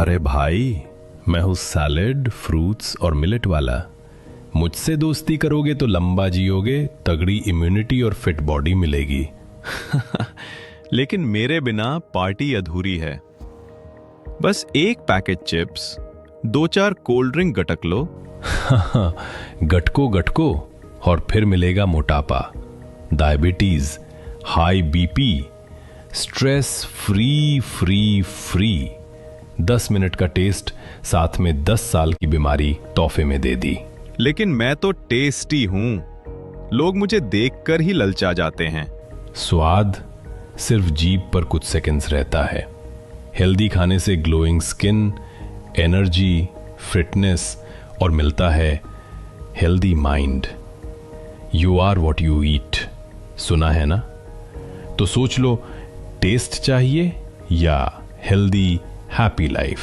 अरे भाई, मैं हूँ सैलेड, फ्रूट्स और मिलेट वाला। मुझसे दोस्ती करोगे तो लंबा जियोगे, तगड़ी इम्यूनिटी और फिट बॉडी मिलेगी। लेकिन मेरे बिना पार्टी अधूरी है। बस एक पैकेट चिप्स, 2-4 कोल्ड ड्रिंक गटक लो। गटको गटको और फिर मिलेगा मोटापा, diabetes, high BP, stress free free free. 10 minute का टेस्ट, साथ में 10 साल की बीमारी तोहफे में दे दी। लेकिन मैं तो टेस्टी हूं, लोग मुझे देखकर ही ललचा जाते हैं। स्वाद सिर्फ जीभ पर कुछ सेकंड्स रहता है। हेल्दी खाने से ग्लोइंग स्किन, एनर्जी, फिटनेस और मिलता है healthy mind. You are what you eat, सुना है ना? तो सोच लो, टेस्ट चाहिए या हेल्दी हैप्पी लाइफ?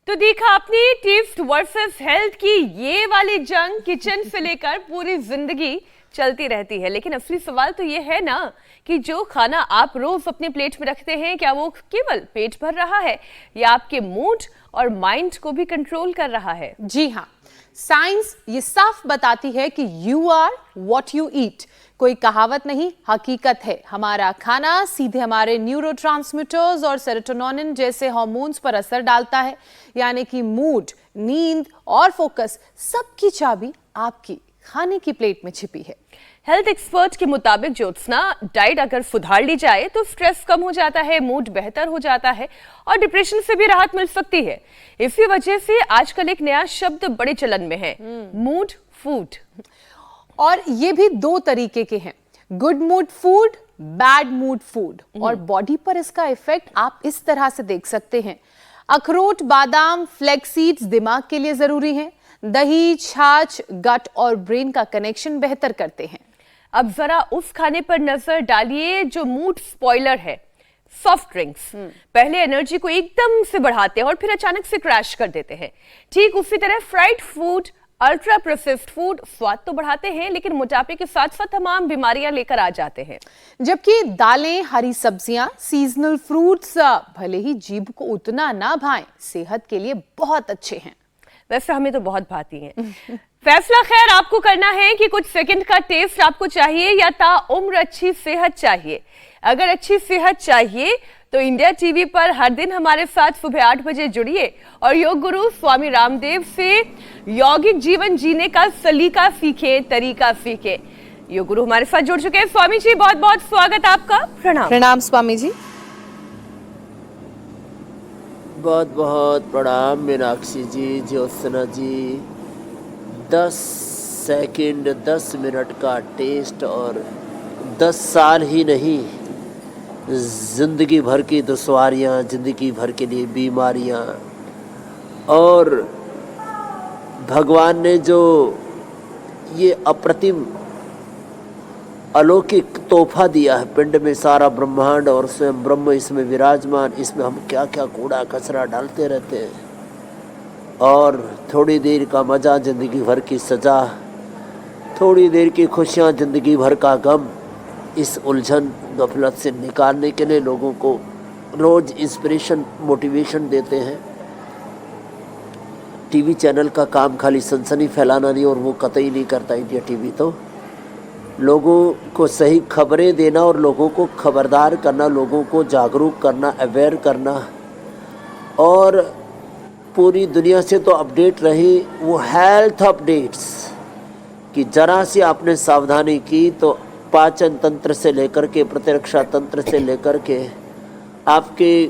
तो देखा आपने, टेस्ट वर्सेस हेल्थ की ये वाली जंग किचन से लेकर पूरी जिंदगी चलती रहती है। लेकिन असली सवाल तो ये है ना कि जो खाना आप रोज अपने प्लेट में रखते हैं, क्या वो केवल पेट भर रहा है या आपके मूड और माइंड को भी कंट्रोल कर रहा है? जी हाँ, साइंस ये साफ बताती है कि you are what you eat. कोई कहावत नहीं, हकीकत है। हमारा खाना सीधे हमारे न्यूरोट्रांसमीटर्स और सेरोटोनिन जैसे हार्मोन्स पर असर डालता है। यानी कि मूड, नींद और फोकस, सबकी चाबी आपकी खाने की प्लेट में छिपी है। हेल्थ एक्सपर्ट के मुताबिक ज्योत्सना, डाइट अगर सुधार ली जाए तो स्ट्रेस कम हो जाता है, मूड बेहतर हो जाता है और डिप्रेशन से भी राहत मिल सकती है। इसी वजह से आजकल एक नया शब्द बड़े चलन में है, मूड फूड। और ये भी 2 तरीके के हैं, good mood food, bad mood food. और बॉडी पर इसका इफेक्ट आप इस तरह से देख सकते हैं। अखरोट, बादाम, फ्लैक्स सीड्स दिमाग के लिए जरूरी हैं। दही, छाछ गट और ब्रेन का कनेक्शन बेहतर करते हैं। अब जरा उस खाने पर नजर डालिए जो मूड स्पॉइलर है, सॉफ्ट ड्रिंक्स। पहले एनर्जी को एकदम से बढ़ाते हैं और फिर अचानक से क्रैश कर देते हैं। ठीक उसी तरह fried food, ultra processed food स्वाद तो बढ़ाते हैं लेकिन मोटापे के साथ साथ तमाम बीमारियां लेकर आ जाते हैं। जबकि दालें, हरी सब्जियां, सीजनल फ्रूट्स भले ही जीभ को उतना ना भाएं, सेहत के लिए बहुत अच्छे हैं। वैसे हमें तो बहुत भाती हैं। फैसला खैर आपको करना है कि कुछ सेकंड का टेस्ट आपको चाहिए या ताउम्र अच्छी सेहत चाहिए। अगर अच्छी सेहत चाहिए तो इंडिया टीवी पर हर दिन हमारे साथ सुबह 8 बजे जुड़िए और योग गुरु स्वामी रामदेव से यौगिक जीवन जीने का सलीका सीखें, तरीका सीखें। योग गुरु हमारे साथ जुड़ चुके हैं। स्वामी जी, बहुत बहुत स्वागत आपका। प्रणाम। प्रणाम स्वामी जी। बहुत बहुत प्रणाम मीनाक्षी जी, ज्योत्सना जी। 10 सेकंड 10 मिनट का टेस्ट और 10 साल ही नहीं, जिंदगी भर की दुश्वारियाँ, जिंदगी भर के लिए बीमारियाँ, और भगवान ने जो ये अप्रतिम अलौकिक तोहफा दिया है पिंड में, सारा ब्रह्मांड और स्वयं ब्रह्म इसमें विराजमान, इसमें हम क्या क्या कूड़ा कचरा डालते रहते हैं। और थोड़ी देर का मज़ा, ज़िंदगी भर की सज़ा, थोड़ी देर की खुशियाँ, ज़िंदगी भर का गम। इस उलझन गफलत से निकालने के लिए लोगों को रोज़ इंस्पिरेशन, मोटिवेशन देते हैं। टीवी चैनल का काम खाली सनसनी फैलाना नहीं, और वो कतई नहीं करता इंडिया टीवी। तो लोगों को सही खबरें देना और लोगों को खबरदार करना, लोगों को जागरूक करना, अवेयर करना। और पूरी दुनिया से तो अपडेट रही वो हेल्थ अपडेट्स कि जरा सी आपने सावधानी की तो पाचन तंत्र से लेकर के, प्रतिरक्षा तंत्र से लेकर के, आपके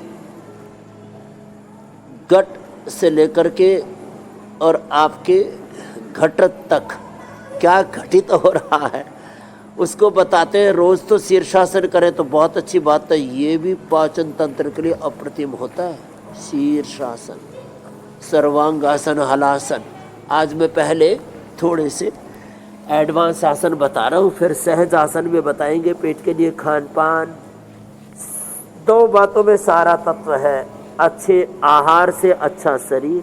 गट से लेकर के और आपके घटत तक क्या घटित हो रहा है उसको बताते हैं। रोज़ तो शीर्षासन करें तो बहुत अच्छी बात है, ये भी पाचन तंत्र के लिए अप्रतिम होता है। शीर्षासन, सर्वांगासन, हलासन। आज मैं पहले थोड़े से एडवांस आसन बता रहा हूँ, फिर सहज आसन में बताएंगे पेट के लिए खान पान। 2 बातों में सारा तत्व है, अच्छे आहार से अच्छा शरीर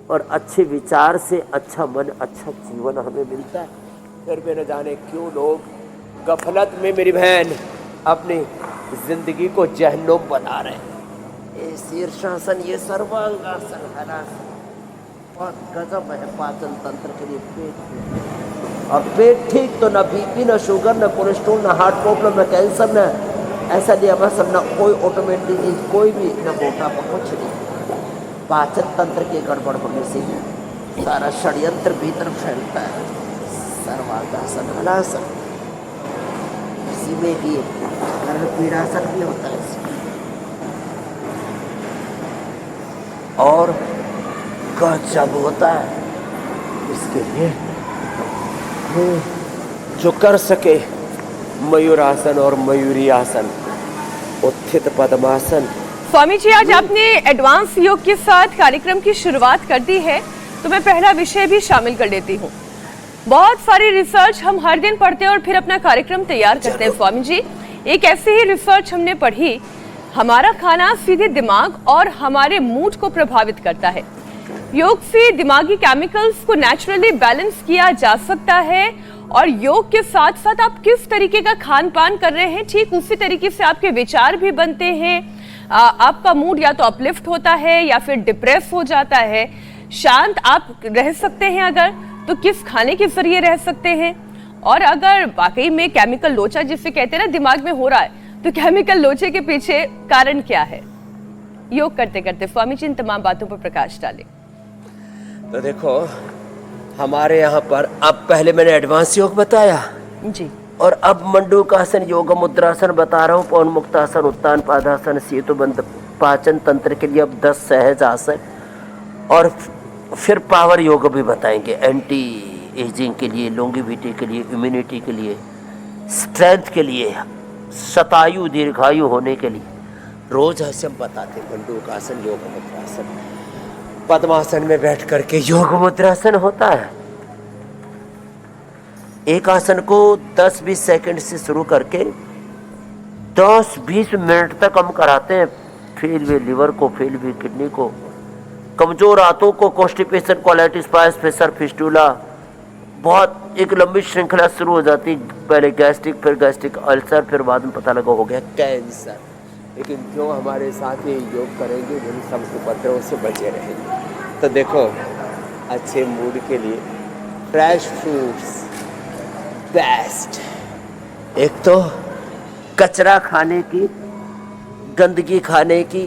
और अच्छे विचार से अच्छा मन, अच्छा जीवन हमें मिलता है। फिर भी न जाने क्यों लोग गफलत में मेरी बहन अपनी जिंदगी को जहन्नुम बना रहे हैं। ये शीर्षासन, ये सर्वांगासन, हलासन, बहुत गजब है पाचन तंत्र के लिए। पेट और पेट ठीक तो ना बीपी, ना शुगर, ना कोलेस्ट्रॉल, ना हार्ट प्रॉब्लम, ना कैंसर, ना ऐसा नहीं हमारा सब, ना कोई ऑटोमेटिक डिजीज, कोई भी, ना मोटापा, कुछ नहीं। पाचन तंत्र की गड़बड़ होने से ही सारा षड्यंत्र भीतर फैलता है। सर्वांगासन, हलासन, इसी में भी पीड़ासन भी होता है इसमें। और गजब होता है इसके लिए जो कर सके मयूरासन और मयूरी आसन, उत्थित पद्मासन। स्वामी जी, आज आपने एडवांस योग के साथ कार्यक्रम की शुरुआत कर दी है, तो मैं पहला विषय भी शामिल कर लेती हूँ। बहुत सारी रिसर्च हम हर दिन पढ़ते हैं और फिर अपना कार्यक्रम तैयार करते हैं। स्वामी जी, एक ऐसी ही रिसर्च हमने पढ़ी, हमारा खाना सीधे दिमाग और हमारे मूड को प्रभावित करता है। योग से दिमागी केमिकल्स को नेचुरली बैलेंस किया जा सकता है, और योग के साथ साथ आप किस तरीके का खान पान कर रहे हैं, ठीक उसी तरीके से आपके विचार भी बनते हैं। आपका मूड या तो अपलिफ्ट होता है या फिर डिप्रेस हो जाता है। शांत आप रह सकते हैं अगर, तो किस खाने के जरिए रह सकते हैं, और अगर वाकई में केमिकल लोचा जिसे कहते हैं ना दिमाग में हो रहा है, तो केमिकल लोचे के पीछे कारण क्या है। योग करते करते स्वामी जी इन तमाम बातों पर प्रकाश डालें। तो देखो हमारे यहाँ पर, अब पहले मैंने एडवांस योग बताया जी, और अब मंडूकासन, योग मुद्रासन बता रहा हूँ, पवन मुक्तासन, उत्तान पादासन, सेतुबंध पाचन तंत्र के लिए अब 10 सहज आसन, और फिर पावर योग भी बताएंगे, एंटी एजिंग के लिए, लॉन्गेविटी के लिए, इम्यूनिटी के लिए, स्ट्रेंथ के लिए, शतायु दीर्घायु होने के लिए रोज ऐसे हम बताते। मंडूकासन, योग मुद्रासन, पद्मासन में बैठ करके योग मुद्रासन होता है। एक आसन को 10-20 सेकंड से शुरू करके 10-20 मिनट तक हम कराते हैं। फेल हुए लिवर को, फेल हुई किडनी को, कमजोर हाथों को, कॉन्स्टिपेशन, कोलाइटिस, पायस, फिशर, फिस्टुला, बहुत एक लंबी श्रृंखला शुरू हो जाती। पहले गैस्ट्रिक, फिर गैस्ट्रिक अल्सर, फिर बाद में पता लगा हो गया कैंसर। लेकिन जो हमारे साथ ये योग करेंगे उन सब उपद्रवों से बचे रहेंगे। तो देखो, अच्छे मूड के लिए फ्रेश फ्रूट्स बेस्ट। एक तो कचरा खाने की, गंदगी खाने की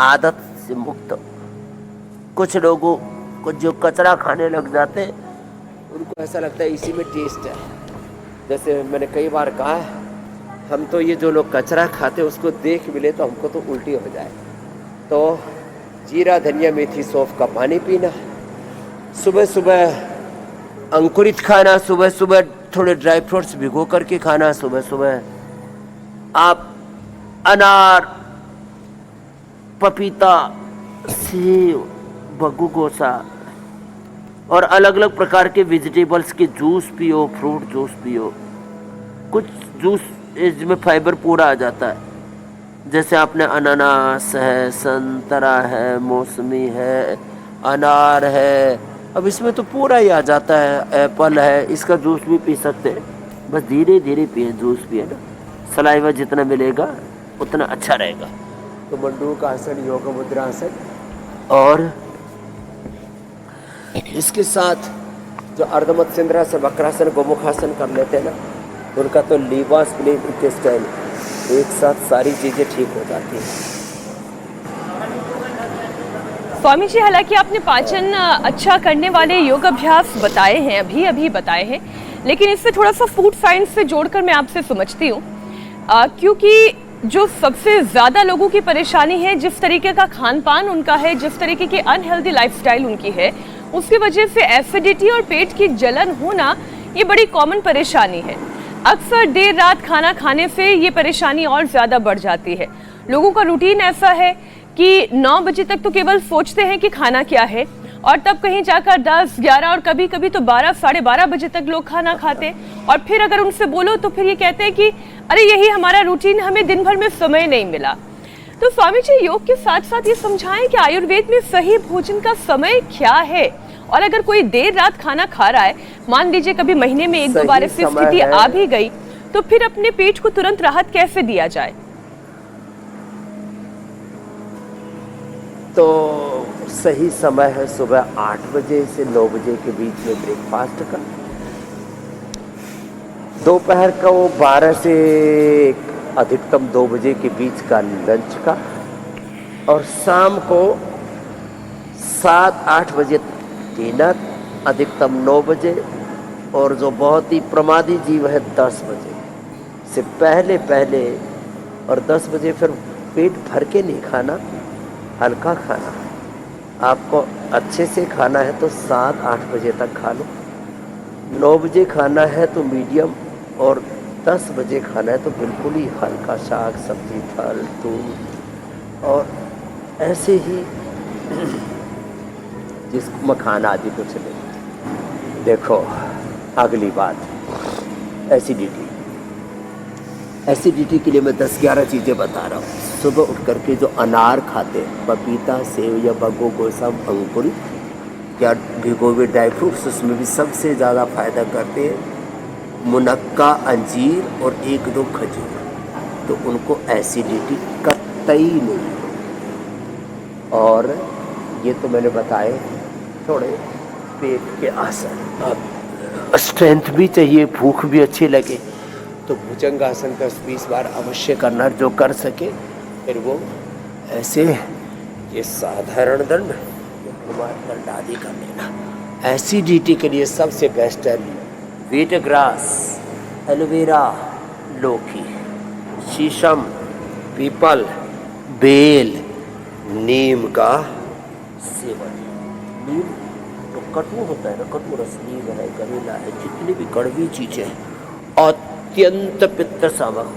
आदत से मुक्त। कुछ लोगों को जो कचरा खाने लग जाते हैं उनको ऐसा लगता है इसी में टेस्ट है। जैसे मैंने कई बार कहा है, हम तो ये जो लोग कचरा खाते हैं उसको देख मिले तो हमको तो उल्टी हो जाए। तो जीरा, धनिया, मेथी, सौंफ का पानी पीना, सुबह सुबह अंकुरित खाना, सुबह सुबह थोड़े ड्राई फ्रूट्स भिगो करके खाना, सुबह सुबह आप अनार, पपीता, सेब, बग्गू गोसा और अलग अलग प्रकार के वेजिटेबल्स के जूस पियो, फ्रूट जूस पियो। कुछ जूस इसमें फाइबर पूरा आ जाता है, जैसे आपने अनानास है, संतरा है, मौसमी है, अनार है, अब इसमें तो पूरा ही आ जाता है। एप्पल है, इसका जूस भी पी सकते हैं। बस धीरे धीरे पिए, जूस पिए ना, सलाइवा जितना मिलेगा उतना अच्छा रहेगा। तो मंडूकासन, योग मुद्रासन, और इसके साथ जो अर्धमत सिंद्रासन, वक्रासन, गोमुखासन कर लेते हैं ना, उनका तो लीवर, स्प्लीन, इंटेस्टाइन एक साथ सारी चीजें ठीक हो जाती हैं। स्वामी जी, हालांकि आपने पाचन अच्छा करने वाले योग अभ्यास बताए हैं, अभी बताए हैं, लेकिन इससे थोड़ा सा फूड साइंस से जोड़कर मैं आपसे समझती हूँ, क्योंकि जो सबसे ज्यादा लोगों की परेशानी है, जिस तरीके का खान पान उनका है, जिस तरीके की अनहेल्दी लाइफस्टाइल उनकी है, उसकी वजह से एसिडिटी और पेट की जलन होना ये बड़ी कॉमन परेशानी है। अक्सर देर रात खाना खाने से ये परेशानी और ज्यादा बढ़ जाती है। लोगों का रूटीन ऐसा है कि 9 बजे तक तो केवल सोचते हैं कि खाना क्या है, और तब कहीं जाकर 10, 11 और कभी कभी तो 12, साढ़े 12 बजे तक लोग खाना खाते हैं। और फिर अगर उनसे बोलो तो फिर ये कहते हैं कि अरे यही हमारा रूटीन, हमें दिन भर में समय नहीं मिला। तो स्वामी जी, योग के साथ साथ ये समझाएं कि आयुर्वेद में सही भोजन का समय क्या है, और अगर कोई देर रात खाना खा रहा है, मान लीजिए कभी महीने में 1-2 बार ऐसी स्थिति आ भी गई, तो फिर अपने पेट को तुरंत राहत कैसे दिया जाए। तो सही समय है सुबह 8 बजे से 9 बजे के बीच में ब्रेकफास्ट का, दोपहर का वो 12 से अधिकतम 2 बजे के बीच का लंच का, और शाम को 7-8 बजे डिनर, अधिकतम 9 बजे, और जो बहुत ही प्रमादी जीव है 10 बजे से पहले पहले, और 10 बजे फिर पेट भर के नहीं खाना, हल्का खाना। आपको अच्छे से खाना है तो 7-8 बजे तक खा लो, 9 बजे खाना है तो मीडियम, और 10 बजे खाना है तो बिल्कुल ही हल्का, साग सब्जी फल दूध, और ऐसे ही जिसको मखाना आदि कुछ नहीं। देखो अगली बात, एसिडिटी। एसिडिटी के लिए मैं 10-11 चीज़ें बता रहा हूँ। सुबह उठ करके जो अनार खाते हैं, पपीता, सेव या बग्गो गोसम, अंकुरित या भिगो हुए ड्राई फ्रूट्स, उसमें भी सबसे ज़्यादा फायदा करते हैं मुनक्का, अंजीर और 1-2 खजूर, तो उनको एसिडिटी कतई नहीं। और ये तो मैंने बताए थोड़े पेट के आसन। अब स्ट्रेंथ भी चाहिए, भूख भी अच्छी लगे, तो भुजंगासन 10-20 बार अवश्य करना, जो कर सके। फिर वो ऐसे ये साधारण दंड, कुमार दंड आदि कर लेना। एसिडिटी के लिए सबसे बेस्ट है व्हीट ग्रास, एलोवेरा, लौकी, शीशम, पीपल, बेल, नीम का सेवन। नीम तो कटु होता है ना, कटु रस, नीम है, करेला है, जितनी भी कड़वी चीज़ें अत्यंत पित्त सामक,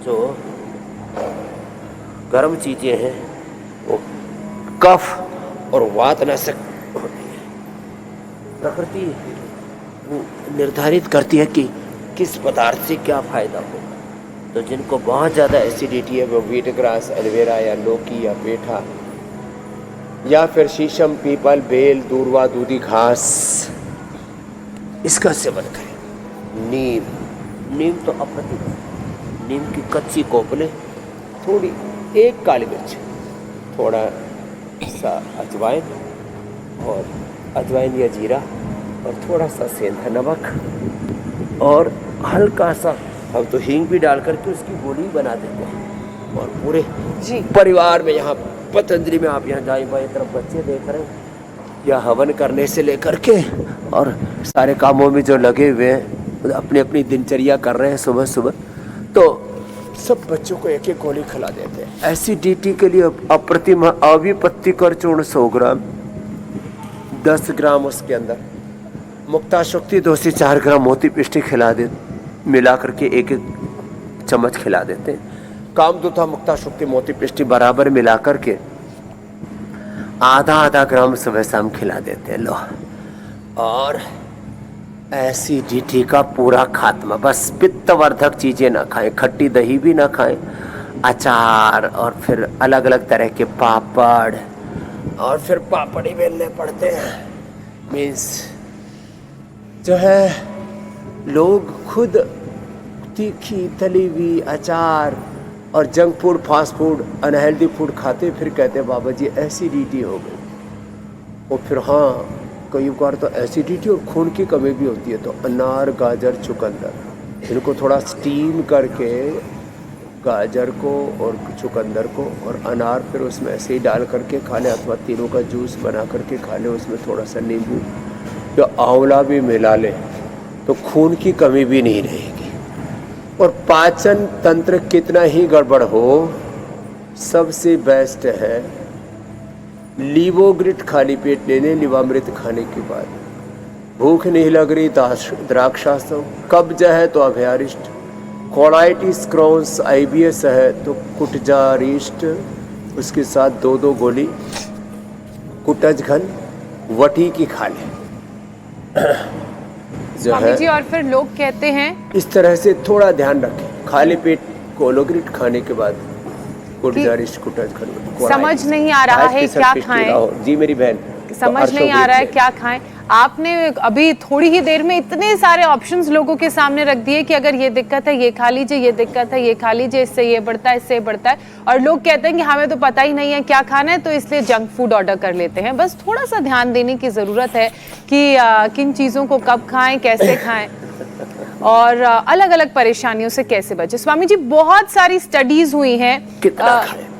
जो गर्म चीज़ें हैं वो कफ और वात नाशक होती है। प्रकृति निर्धारित करती है कि किस पदार्थ से क्या फायदा हो। तो जिनको बहुत ज़्यादा एसिडिटी है वो व्हीट ग्रास, एलोवेरा या लौकी या पेठा या फिर शीशम, पीपल, बेल, दूर्वा, दूधी घास, इसका सेवन करें। नीम तो अप्रतिम, नीम की कच्ची कोपले, थोड़ी 1 काली मिर्च, थोड़ा सा अजवाइन, और अजवाइन या जीरा, और थोड़ा सा सेंधा नमक, और हल्का सा हम तो हींग भी डाल करके उसकी गोली बना देते हैं। और पूरे परिवार में, यहाँ पतंजलि में, आप यहाँ दाएं बाएं तरफ बच्चे देख रहे हैं, या हवन करने से लेकर के और सारे कामों में जो लगे हुए हैं, अपनी अपनी दिनचर्या कर रहे हैं सुबह सुबह, तो सब बच्चों को 1-1 गोली खिला देते हैं। एसिडिटी के लिए अप्रतिम अविपत्तिकर चूर्ण 100 ग्राम, 10 ग्राम उसके अंदर मुक्ता शक्ति 2 से 4 ग्राम मोती पिष्टी खिला दे, मिला करके 1-1 चम्मच खिला देते हैं। कामदूता, मुक्ता शक्ति, मोती पिष्टी बराबर मिला करके आधा ग्राम सुबह शाम खिला देते हैं। लो, और एसिडिटी का पूरा खात्मा। बस पित्तवर्धक चीज़ें ना खाएं, खट्टी दही भी ना खाएं, अचार, और फिर अलग अलग तरह के पापड़, और फिर पापड़ ही बेलने पड़ते हैं। मीन्स जो है, लोग खुद तीखी तली हुई अचार और junk food, fast food, unhealthy food खाते, फिर कहते बाबा जी एसिडिटी हो गई। और फिर हाँ, कई बार तो एसिडिटी और खून की कमी भी होती है, तो अनार, गाजर, चुकंदर, इनको थोड़ा स्टीम करके गाजर को और चुकंदर को और अनार फिर उसमें ऐसे ही डाल करके खा लें, अथवा तीनों का जूस बना करके खा लें, उसमें थोड़ा सा नींबू या आंवला भी मिला लें, तो खून की कमी भी नहीं रहेगी। और पाचन तंत्र कितना ही गड़बड़ हो, सबसे बेस्ट है लीवोग्रिट खाली पेट लेने, लिवामृत खाने के बाद। भूख नहीं लग रही द्राक्षासव, कब्ज है तो अभयारिष्ट, कोलाइटिस, क्रॉन्स, IBS है तो कुटजारिष्ट, उसके साथ 2-2 गोली कुटज घन वटी की खा ले। जो है जी, और फिर लोग कहते हैं इस तरह से थोड़ा ध्यान रखें, खाली पेट कोलोग्रिट खाने के बाद कुटजारिष्ट, कुटज घन। समझ नहीं आ रहा है क्या खाएं। जी मेरी बहन, समझ नहीं आ रहा है क्या खाएं। आपने अभी थोड़ी ही देर में इतने सारे ऑप्शंस लोगों के सामने रख दिए कि अगर ये दिक्कत है ये खा लीजिए, ये दिक्कत है ये खा लीजिए, इससे ये बढ़ता है, इससे ये बढ़ता है। और लोग कहते हैं कि हमें तो पता ही नहीं है क्या खाना है, तो इसलिए जंक फूड ऑर्डर कर लेते हैं। बस थोड़ा सा ध्यान देने की ज़रूरत है कि किन चीज़ों को कब खाएं, कैसे खाएं और अलग अलग परेशानियों से कैसे बचें। स्वामी जी, बहुत सारी स्टडीज हुई हैं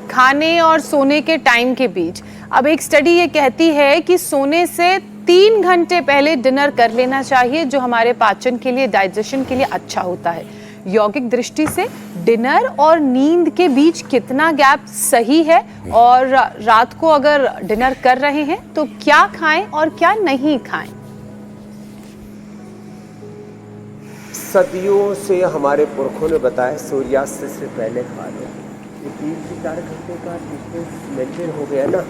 खाने और सोने के टाइम के बीच। अब एक स्टडी ये कहती है कि सोने से 3 घंटे पहले डिनर कर लेना चाहिए, जो हमारे पाचन के लिए, डाइजेशन के लिए अच्छा होता है। यौगिक दृष्टि से डिनर और नींद के बीच कितना गैप सही है, और रात को अगर डिनर कर रहे हैं तो क्या खाएं और क्या नहीं खाएं? सदियों से हमारे पुरखों ने बताया सूर्यास्त से पहले खा लो। ये 3 से 4 घंटे का डिस्टेंस मेंटेन हो गया ना।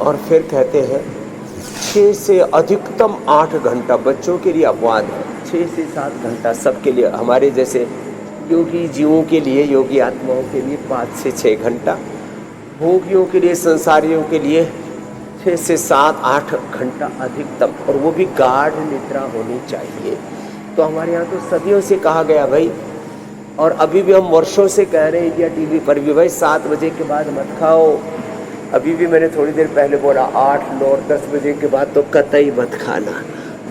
और फिर कहते हैं 6 से अधिकतम 8 घंटा बच्चों के लिए अपवाद है। 6 से 7 घंटा सबके लिए, हमारे जैसे योगी जीवों के लिए, योगी आत्माओं के लिए 5 से 6 घंटा, भोगियों के लिए, संसारियों के लिए 6 से 7-8 घंटा अधिकतम, और वो भी गाढ़ निद्रा होनी चाहिए। तो हमारे यहाँ तो सदियों से कहा गया भाई, और अभी भी हम वर्षों से कह रहे हैं इंडिया टीवी पर भी, भाई 7 बजे के बाद मत खाओ। अभी भी मैंने थोड़ी देर पहले बोला 8, 9, 10 बजे के बाद तो कतई मत खाना।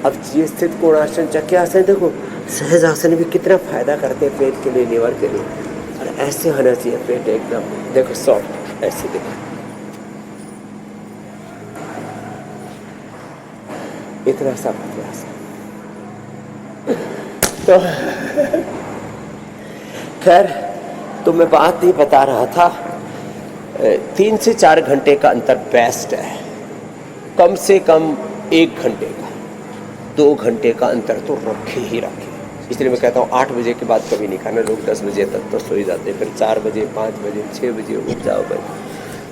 अब ये स्थित कोणासन, चक्रासन, देखो सहज आसन भी कितना फायदा करते हैं पेट के लिए, लीवर के लिए। और ऐसे होना चाहिए पेट एकदम, देखो सॉफ्ट, ऐसे देखो, इतना सा आसन। तो खैर, तो मैं बात ही बता रहा था, 3 से 4 घंटे का अंतर बेस्ट है, कम से कम 1 घंटे का, 2 घंटे का अंतर तो रखे ही रखे। इसलिए मैं कहता हूँ 8 बजे के बाद कभी नहीं खाना। लोग 10 बजे तक तो सो ही जाते हैं, फिर 4 बजे, 5 बजे, 6 बजे उठ जाओ भाई।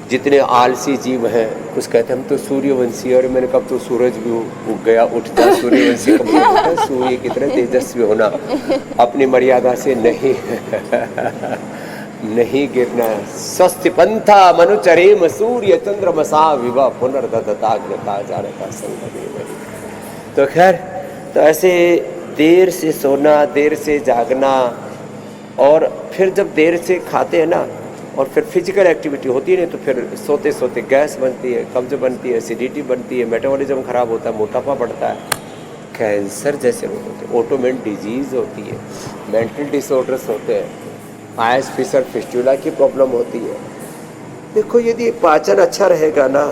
जितने आलसी जीव हैं, कुछ कहते हैं हम तो सूर्यवंशी, और मैंने कब तो सूरज भी उग गया, उठ जा, सूर्यवंशी कब होता है? सूर्य कितने तेजस्वी होना, अपनी मर्यादा से नहीं नहीं गिरना। स्वस्थ पंथा मनुचरेम सूर्य चंद्रमसा विवा पुनर्दताग्रता जानता संग। तो खैर, तो ऐसे देर से सोना, देर से जागना, और फिर जब देर से खाते हैं ना, और फिर फिजिकल एक्टिविटी होती है, तो फिर सोते सोते गैस बनती है, कब्ज बनती है, एसिडिटी बनती है, मेटाबॉलिज्म खराब होता है, मोटापा बढ़ता है, कैंसर जैसे रोग होते हैं, ऑटोइम्यून डिजीज़ होती है, मेंटल डिसऑर्डर्स होते हैं, आयस फिशर फिस्टुला की प्रॉब्लम होती है। देखो, यदि पाचन अच्छा रहेगा ना,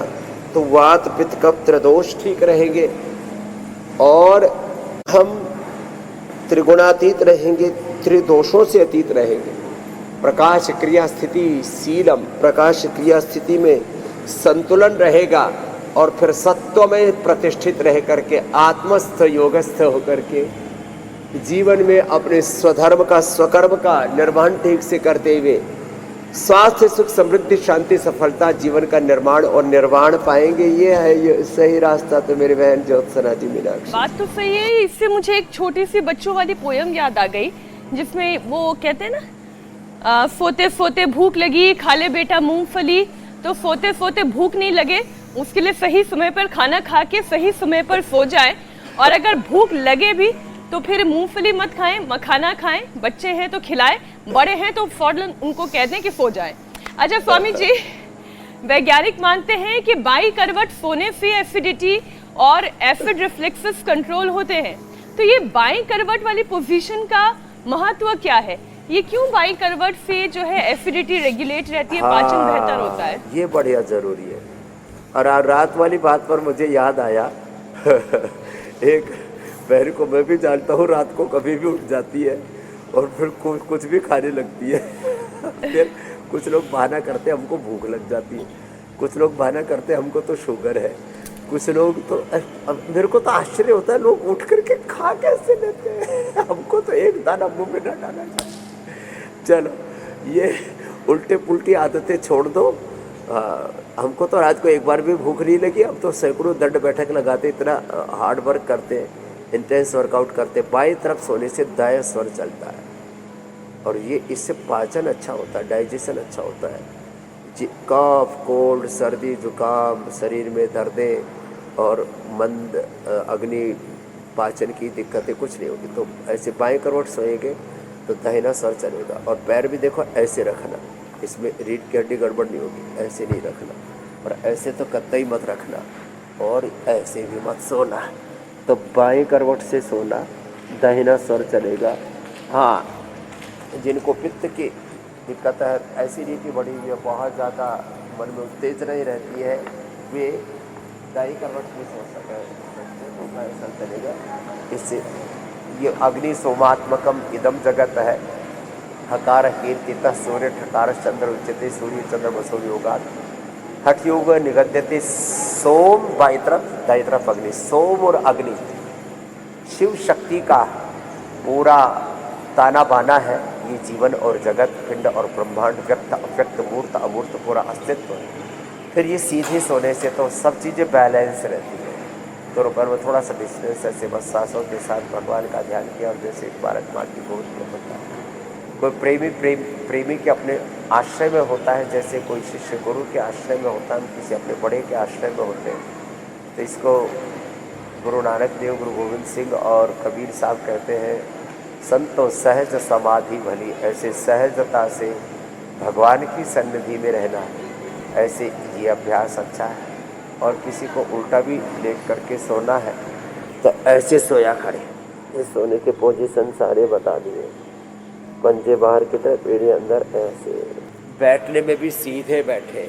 तो वात पित्त कफ त्रिदोष ठीक रहेंगे, और हम त्रिगुणातीत रहेंगे, त्रिदोषों से अतीत रहेंगे। प्रकाश क्रिया स्थिति शीलम, प्रकाश क्रिया स्थिति में संतुलन रहेगा, और फिर सत्व में प्रतिष्ठित रह करके, आत्मस्थ योगस्थ होकर के जीवन में अपने स्वधर्म का, स्वकर्म का निर्वहन ठीक से करते हुए स्वास्थ्य, सुख, समृद्धि, शांति, सफलता, जीवन का निर्माण और निर्वाण पाएंगे। ये है ये सही रास्ता। तो मेरे बहन ज्योत्सना जी, मीनाक्षी, बात तो सही है। इससे मुझे एक छोटी सी बच्चों वाली पोयम याद आ गई, जिसमें वो कहते हैं ना, सोते सोते भूख लगी, खा ले बेटा मूंगफली। तो सोते सोते भूख नहीं लगे, उसके लिए सही समय पर खाना खा के सही समय पर सो जाए, और अगर भूख लगे भी तो फिर मूंगफली मत खाएं, मखाना खाएं। बच्चे हैं तो खिलाएं, बड़े हैं तो फौरन उनको कह दें कि सो जाएं। अच्छा स्वामी जी, वैज्ञानिक मानते हैं कि बाई करवट सोने से एसिडिटी और एसिड रिफ्लेक्सेस कंट्रोल होते हैं। तो ये बाई करवट वाली पोजीशन का महत्व क्या है? ये क्यों बाई करवट से जो है एसिडिटी रेगुलेट रहती है, पाचन बेहतर होता है? ये बढ़िया जरूरी है। और रात वाली बात पर मुझे याद आया एक बहन को मैं भी जानता हूँ, रात को कभी भी उठ जाती है और फिर कुछ भी खाने लगती है। फिर कुछ लोग बहाना करते हमको भूख लग जाती है, कुछ लोग बहाना करते हमको तो शुगर है, कुछ लोग तो, अब मेरे को तो आश्चर्य होता है लोग उठ करके खा कैसे लेते हैं। हमको तो एक दाना मुंह में न डालना चाहिए। चलो, ये उल्टे पुल्टी आदतें छोड़ दो। हमको तो रात को एक बार भी भूख नहीं लगी। अब तो सैकड़ों दंड बैठक लगाते, इतना हार्ड वर्क करते, इंटेंस वर्कआउट करते। बाएं तरफ सोने से दायां स्वर चलता है, और ये इससे पाचन अच्छा होता है, डाइजेशन अच्छा होता है। कफ, कोल्ड, सर्दी, जुकाम, शरीर में दर्दें, और मंद अग्नि पाचन की दिक्कतें कुछ नहीं होगी। तो ऐसे बाएं करवट सोएंगे तो दाहिना सर चलेगा। और पैर भी देखो ऐसे रखना, इसमें रीढ़ की हड्डी गड़बड़ नहीं होगी, ऐसे नहीं रखना। और ऐसे तो कतई मत रखना, और ऐसे भी मत सोना। तो बाएं करवट से सोना, दाहिना सर चलेगा। हाँ, जिनको पित्त की दिक्कत है, एसिडिटी बढ़ी हुई है, बहुत ज़्यादा मन में उत्तेजना नहीं रहती है, वे दाई करवट में सो सकते हैं, ऐसा चलेगा। इससे ये अग्नि सोमात्मकम इदम जगत है। हकार कीर्तितः सूर्य ठकार चंद्र उच्यते सूर्य चंद्र बसो योगात। हठ योग निगद्यते सोम बाई तरफ दाई तरफ अग्नि। सोम और अग्नि शिव शक्ति का पूरा ताना बाना है। ये जीवन और जगत, पिंड और ब्रह्मांड, व्यक्त अव्यक्त, मूर्त अमूर्त, पूरा अस्तित्व है। फिर ये सीधे सोने से तो सब चीज़ें बैलेंस रहती है। तो ऊपर में थोड़ा सा डिस्टेंस, ऐसे बस सांसों के साथ भगवान का ध्यान किया, और जैसे एक भारत माँ की गोद में होता है। कोई प्रेमी के अपने आश्रय में होता है, जैसे कोई शिष्य गुरु के आश्रय में होता है, हम किसी अपने बड़े के आश्रय में होते हैं। तो इसको गुरु नानक देव, गुरु गोविंद सिंह और कबीर साहब कहते हैं, संतो सहज समाधि भली। ऐसे सहजता से भगवान की सन्निधि में रहना, ऐसे ये अभ्यास अच्छा है। और किसी को उल्टा भी लेट करके सोना है तो ऐसे सोया करें। ये सोने के पोजीशन सारे बता दिए, पंजे बाहर की तरफ, एड़े अंदर, ऐसे। बैठने में भी सीधे बैठे,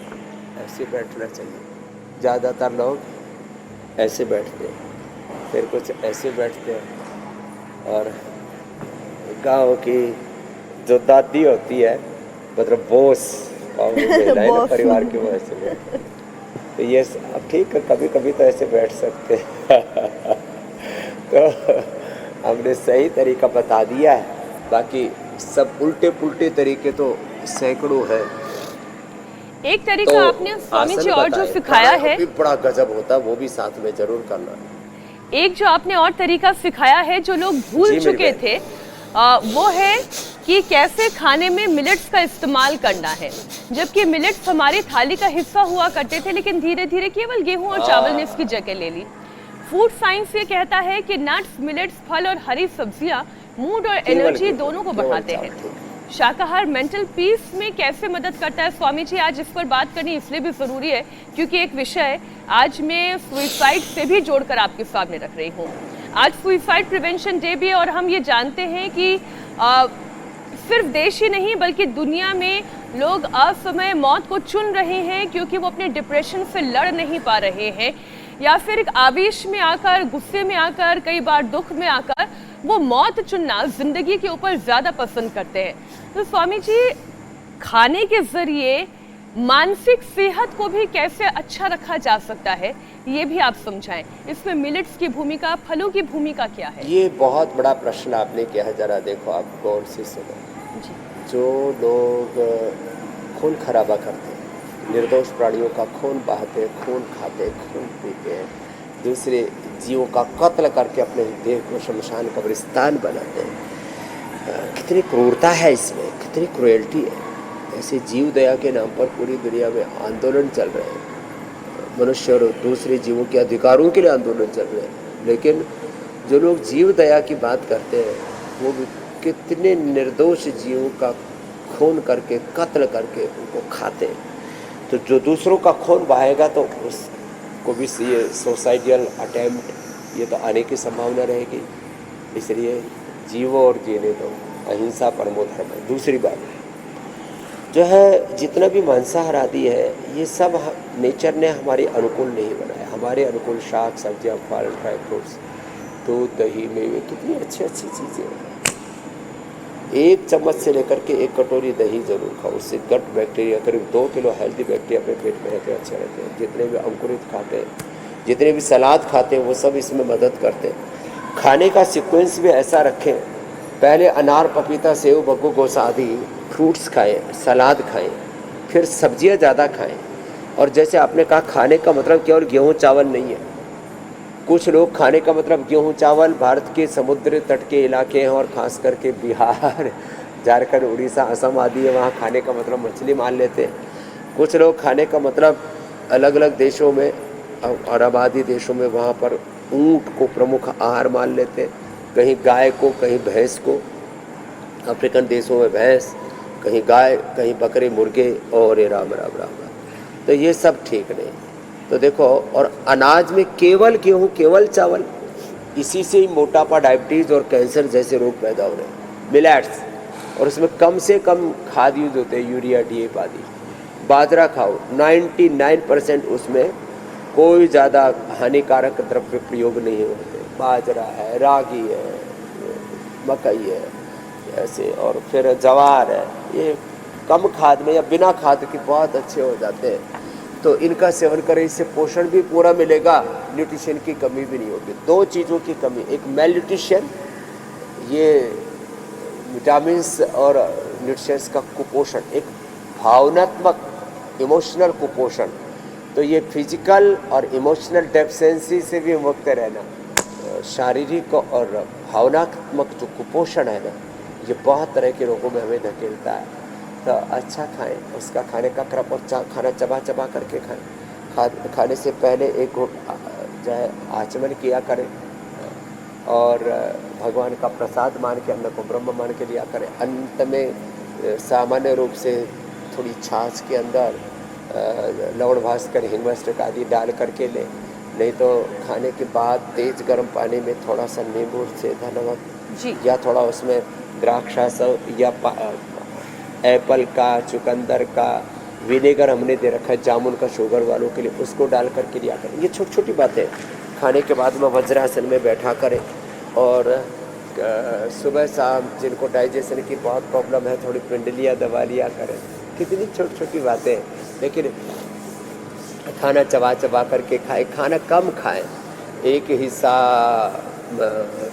ऐसे बैठना चाहिए। ज़्यादातर लोग ऐसे बैठते हैं, फिर कुछ ऐसे बैठते हैं। और गाँव की जो दादी होती है, मतलब बोस परिवार की वजह से, तो ये अब ठीक है, कभी कभी तो ऐसे बैठ सकते हैं। तो हमने सही तरीका बता दिया है, बाकी सब उल्टे पुल्टे तरीके तो सैकड़ों है। एक तरीका तो आपने स्वामी जी और जो सिखाया है, भी बड़ा गजब होता है, वो भी साथ में जरूर करना। एक जो आपने और तरीका सिखाया है जो लोग भूल चुके थे, वो है कि कैसे खाने में मिलेट्स का इस्तेमाल करना है। जबकि मिलेट्स हमारी थाली का हिस्सा हुआ करते थे, लेकिन धीरे धीरे केवल गेहूं और चावल ने इसकी जगह ले ली। फूड साइंस ये कहता है कि नट्स, मिलेट्स, फल और हरी सब्जियां मूड और एनर्जी दोनों को बढ़ाते हैं। शाकाहार मेंटल पीस में कैसे मदद करता है स्वामी जी, आज इस पर बात करनी इसलिए भी जरूरी है क्योंकि एक विषय आज मैं सुसाइड से भी जोड़कर आपके सामने रख रही हूँ। आज सुसाइड प्रिवेंशन डे भी है, और हम ये जानते हैं कि सिर्फ देश ही नहीं बल्कि दुनिया में लोग असमय मौत को चुन रहे हैं क्योंकि वो अपने डिप्रेशन से लड़ नहीं पा रहे हैं, या फिर एक आवेश में आकर, गुस्से में आकर, कई बार दुख में आकर वो मौत चुनना जिंदगी के ऊपर ज्यादा पसंद करते हैं। तो स्वामी जी, खाने के जरिए मानसिक सेहत को भी कैसे अच्छा रखा जा सकता है, ये भी आप समझाएं। इसमें मिलेट्स की भूमिका, फलों की भूमिका क्या है? ये बहुत बड़ा प्रश्न आपने किया है। जरा देखो, आप गौर से सुनो। जो लोग खून खराबा करते हैं, निर्दोष प्राणियों का खून बहाते, खून खाते, खून पीते हैं, दूसरे जीवों का कत्ल करके अपने देह को शमशान कब्रिस्तान बनाते हैं, कितनी क्रूरता है इसमें, कितनी क्रूएल्टी है। ऐसे जीव दया के नाम पर पूरी दुनिया में आंदोलन चल रहे हैं, मनुष्य और दूसरे जीवों के अधिकारों के लिए आंदोलन चल रहे हैं। लेकिन जो लोग जीव दया की बात करते हैं, वो भी कितने निर्दोष जीवों का खून करके, कत्ल करके उनको खाते हैं। तो जो दूसरों का खून बहाएगा तो उसको भी ये सुसाइडल अटेम्प्ट ये तो आने की संभावना रहेगी। इसलिए जीवो और जीने दो, अहिंसा परमो धर्म है। दूसरी बात जो है, जितना भी मांसाहार आदि है, ये सब नेचर ने हमारे अनुकूल नहीं बनाया। हमारे अनुकूल शाक सब्जियाँ, फल, ड्राई फ्रूट्स, दूध, दही, मेवे, कितनी अच्छी अच्छी चीज़ें हैं। एक चम्मच से लेकर के एक कटोरी दही जरूर खाओ, उससे गट बैक्टीरिया, करीब 2 किलो हेल्दी बैक्टीरिया अपने पेट में रहते हैं, अच्छे रहते हैं। जितने भी अंकुरित खाते हैं, जितने भी सलाद खाते हैं, वो सब इसमें मदद करते हैं। खाने का सीक्वेंस भी ऐसा रखें, पहले अनार, पपीता, सेव, बग्गू, गोसा आदि फ्रूट्स खाएं, सलाद खाएं, फिर सब्जियां ज़्यादा खाएं। और जैसे आपने कहा, खाने का मतलब केवल गेहूँ चावल नहीं है। कुछ लोग खाने का मतलब गेहूँ चावल भारत के समुद्र तट के इलाके हैं, और ख़ास करके बिहार, झारखंड, उड़ीसा, असम आदि है, वहाँ खाने का मतलब मछली मान लेते हैं। कुछ लोग खाने का मतलब अलग अलग देशों में और आबादी देशों में वहाँ पर ऊँट को प्रमुख आहार मान लेते हैं, कहीं गाय को, कहीं भैंस को। अफ्रीकन देशों में भैंस, कहीं गाय, कहीं बकरे, मुर्गे, और ये राम राम राम राम। तो ये सब ठीक नहीं। तो देखो, और अनाज में केवल गेहूँ, केवल चावल, इसी से ही मोटापा, डायबिटीज़ और कैंसर जैसे रोग पैदा हो रहे हैं। मिलेट्स, और उसमें कम से कम खाद यूज होते हैं, यूरिया, DAP आदि। बाजरा खाओ, 99% उसमें कोई ज़्यादा हानिकारक द्रव्य प्रयोग नहीं होते। बाजरा है, रागी है, मकई है ऐसे, और फिर जवार है, ये कम खाद में या बिना खाद के बहुत अच्छे हो जाते हैं। तो इनका सेवन करें, इससे पोषण भी पूरा मिलेगा, न्यूट्रिशन की कमी भी नहीं होगी। दो चीज़ों की कमी, एक मेल न्यूट्रिशन, ये विटामिन्स और न्यूट्रिशंस का कुपोषण, एक भावनात्मक इमोशनल कुपोषण। तो ये फिजिकल और इमोशनल डेफिशिएंसी से भी मुक्त रहना, शारीरिक और भावनात्मक जो कुपोषण है ना, ये बहुत तरह के रोगों में हमें धकेलता है। तो अच्छा खाएं, उसका खाने का क्रम, और खाना चबा चबा करके खाएं। खाने से पहले एक घूंट जो है आचमन किया करें, और भगवान का प्रसाद मान के, अन्न को ब्रह्म मान के लिया करें। अंत में सामान्य रूप से थोड़ी छाछ के अंदर लवण भास्कर, हिंग मस्टर्ड आदि डाल करके लें, नहीं तो खाने के बाद तेज गर्म पानी में थोड़ा सा नींबू से नमक, या थोड़ा उसमें द्राक्षास या एप्पल का, चुकंदर का विनेगर हमने दे रखा है जामुन का शुगर वालों के लिए, उसको डाल करके लिया करें। ये छोटी छोटी बातें खाने के बाद में वज्रासन में बैठा करें। और सुबह शाम जिनको डाइजेशन की बहुत प्रॉब्लम है, थोड़ी पिंडलियाँ दबा लिया करें। कितनी छोटी छोटी बातें, लेकिन खाना चबा चबा करके खाएं, खाना कम खाएं। एक हिस्सा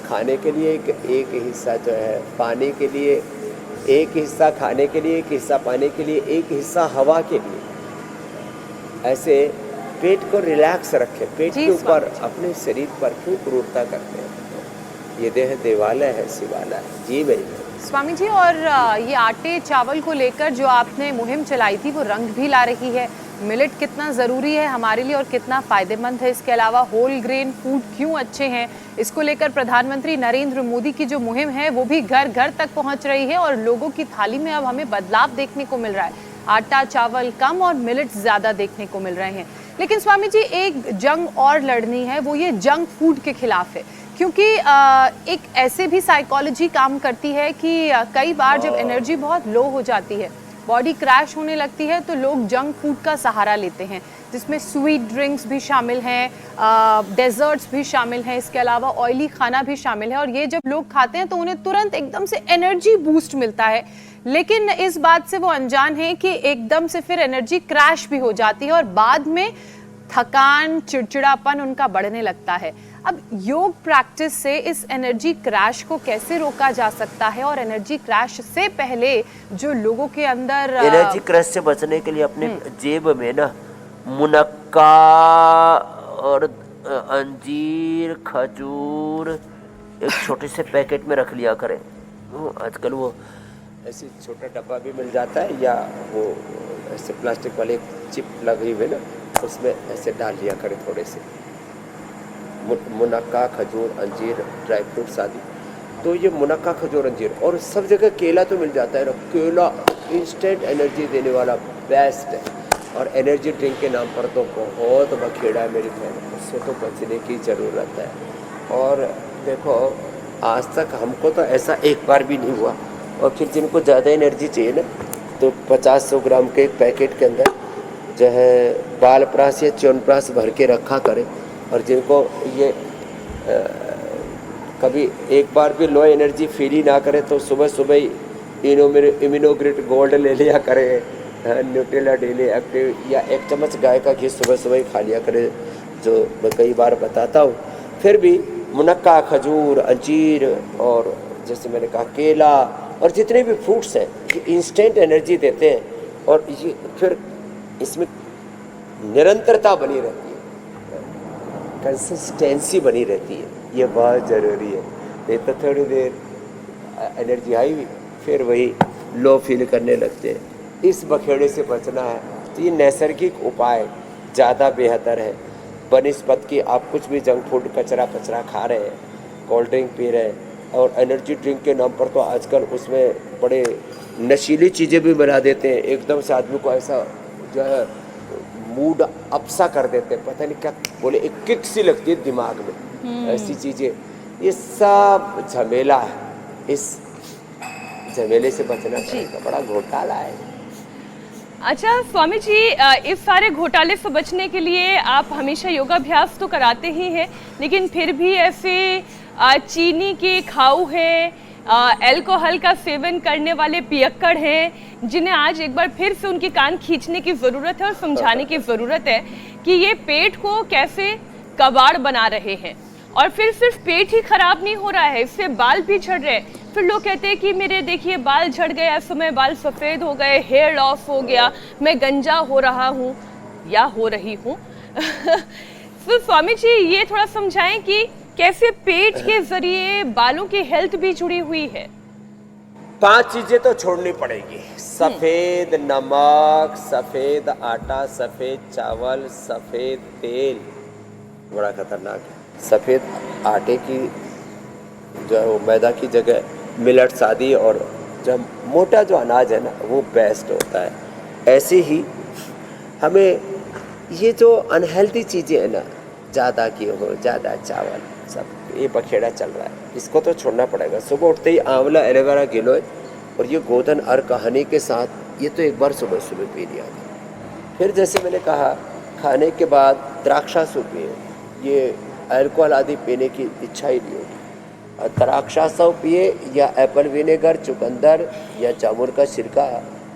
खाने के लिए, एक हिस्सा जो है पानी के लिए, एक हिस्सा खाने के लिए, एक हिस्सा पानी के लिए, एक हिस्सा हवा के लिए। ऐसे पेट को रिलैक्स रखें। पेट के ऊपर, अपने शरीर पर क्यों क्रूरता करते हैं? ये देह देवालय है, शिवालय है। जी भाई स्वामी जी, और ये आटे चावल को लेकर जो आपने मुहिम चलाई थी, वो रंग भी ला रही है। मिलेट कितना ज़रूरी है हमारे लिए और कितना फ़ायदेमंद है, इसके अलावा होल ग्रेन फूड क्यों अच्छे हैं, इसको लेकर प्रधानमंत्री नरेंद्र मोदी की जो मुहिम है वो भी घर घर तक पहुंच रही है, और लोगों की थाली में अब हमें बदलाव देखने को मिल रहा है। आटा चावल कम और मिलेट ज़्यादा देखने को मिल रहे हैं। लेकिन स्वामी जी, एक जंग और लड़नी है, वो ये जंक फूड के खिलाफ है। क्योंकि एक ऐसे भी साइकोलॉजी काम करती है कि कई बार जब एनर्जी बहुत लो हो जाती है, बॉडी क्रैश होने लगती है, तो लोग जंक फूड का सहारा लेते हैं, जिसमें स्वीट ड्रिंक्स भी शामिल हैं, डेजर्ट्स भी शामिल हैं, इसके अलावा ऑयली खाना भी शामिल है। और ये जब लोग खाते हैं तो उन्हें तुरंत एकदम से एनर्जी बूस्ट मिलता है, लेकिन इस बात से वो अनजान है कि एकदम से फिर एनर्जी क्रैश भी हो जाती है और बाद में थकान, चिड़चिड़ापन उनका बढ़ने लगता है। अब योग प्रैक्टिस से इस एनर्जी क्रैश को कैसे रोका जा सकता है, और एनर्जी क्रैश से पहले जो लोगों के अंदर एनर्जी क्रैश से बचने के लिए अपने जेब में ना मुनक्का और अंजीर, खजूर एक छोटे से पैकेट में रख लिया करें। आजकल वो ऐसे छोटा डब्बा भी मिल जाता है, या वो ऐसे प्लास्टिक वाले चिप लगी हुई ना, उसमें ऐसे डाल लिया करें थोड़े से मुनक्का, खजूर, अंजीर, ड्राई फ्रूट्स आदि। तो ये मुनक्का, खजूर, अंजीर, और सब जगह केला तो मिल जाता है ना। केला इंस्टेंट एनर्जी देने वाला बेस्ट है, और एनर्जी ड्रिंक के नाम पर तो बहुत बखेड़ा है मेरी बहन, उससे तो बचने की ज़रूरत है। और देखो, आज तक हमको तो ऐसा एक बार भी नहीं हुआ। और फिर जिनको ज़्यादा एनर्जी चाहिए ना, तो 50-100 ग्राम के एक पैकेट के अंदर जो है बालप्रास या च्यवनप्राश भर के रखा करें। और जिनको ये कभी एक बार भी लो एनर्जी फील ही ना करे, तो सुबह सुबह ही इम्यूनोग्रिड गोल्ड ले लिया करें, न्यूट्रेला डेली एक्टिव, या 1 चम्मच गाय का घी सुबह सुबह ही खा लिया करें, जो मैं कई बार बताता हूँ। फिर भी मुनक्का, खजूर, अंजीर, और जैसे मैंने कहा केला, और जितने भी फ्रूट्स हैं, ये इंस्टेंट एनर्जी देते हैं। और ये फिर इसमें निरंतरता बनी रहती है, कंसिस्टेंसी बनी रहती है, ये बहुत ज़रूरी है। नहीं तो थोड़ी देर एनर्जी आई हुई, फिर वही लो फील करने लगते हैं। इस बखेड़े से बचना है तो ये नैसर्गिक उपाय ज़्यादा बेहतर है। बनिस्बत कि आप कुछ भी जंक फूड कचरा पचरा खा रहे हैं, कोल्ड ड्रिंक पी रहे हैं, और एनर्जी ड्रिंक के नाम पर तो आजकल उसमें बड़े नशीली चीज़ें भी मिला देते हैं, एकदम से आदमी को ऐसा जो है मूड अपसा कर देते हैं, पता नहीं क्या बोले, एक किक सी लगती है दिमाग में, ऐसी चीज़ें, ये सब झमेला है। इस झमेले से बचना पड़ेगा, बड़ा घोटाला है। अच्छा स्वामी जी, इस सारे घोटाले से बचने के लिए आप हमेशा योगाभ्यास तो कराते ही हैं, लेकिन फिर भी ऐसे चीनी के खाऊ हैं, अल्कोहल का सेवन करने वाले पियक्कड़ हैं, जिन्हें आज एक बार फिर से उनके कान खींचने की ज़रूरत है और समझाने की ज़रूरत है कि ये पेट को कैसे कबाड़ बना रहे हैं। और फिर सिर्फ पेट ही खराब नहीं हो रहा है, इससे बाल भी झड़ रहे हैं। फिर लोग कहते हैं कि मेरे देखिए बाल झड़ गए, इस समय बाल सफ़ेद हो गए, हेयर लॉस हो गया, मैं गंजा हो रहा हूँ या हो रही हूँ। तो स्वामी जी ये थोड़ा समझाएं कि कैसे पेट के जरिए बालों की हेल्थ भी जुड़ी हुई है। 5 चीजें तो छोड़नी पड़ेगी, सफेद नमक, सफेद आटा, सफेद चावल, सफेद तेल, बड़ा खतरनाक है। सफेद आटे की जो है वो मैदा की जगह मिलेट्स आदि और जो मोटा जो अनाज है ना वो बेस्ट होता है। ऐसे ही हमें ये जो अनहेल्दी चीज़ें हैं ना, ज़्यादा गेहूँ, ज़्यादा चावल, सब ये बखेड़ा चल रहा है, इसको तो छोड़ना पड़ेगा। सुबह उठते ही आंवला एलोवेरा गिलोय और ये गोधन अर्क हनी के साथ ये तो एक बार सुबह सुबह पी लिया था। फिर जैसे मैंने कहा खाने के बाद द्राक्षा सूप पिए, ये अल्कोहल आदि पीने की इच्छा ही नहीं होगी। द्राक्षा सूप पिए या एप्पल विनेगर, चुकंदर या जामुन का सिरका,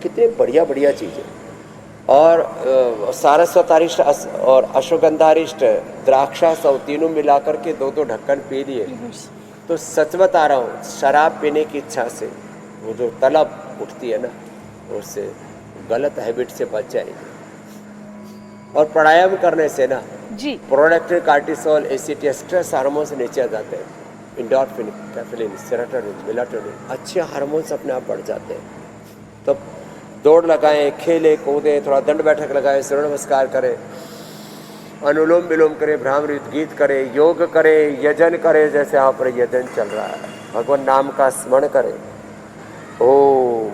कितने बढ़िया बढ़िया चीज़ें। और सारस्वतारिष्ट और अश्वगंधारिष्ट, द्राक्षा सूप तीनों मिलाकर के 2-2 ढक्कन पी लिए तो सच बता रहा हूँ, शराब पीने की इच्छा से वो जो तलब उठती है ना, उससे गलत हैबिट से बच जाएगी। और प्राणायाम करने से ना जी प्रोडक्टिव कार्टिसोल, एसिटी, स्ट्रेस हार्मोन्स नीचे आ जाते हैं, इंडोर्फिन, कैफीन, सेरोटोनिन, मेलाटोनिन, अच्छे हार्मोन्स अपने आप बढ़ जाते हैं। तो दौड़ लगाएं, खेलें कूदें, थोड़ा दंड बैठक लगाएं, सूर्य नमस्कार करें, अनुलोम विलोम करें, भ्रामरी गीत करें, योग करें, यजन करें, जैसे यहाँ पर यजन चल रहा है, भगवान नाम का स्मरण करें। ओम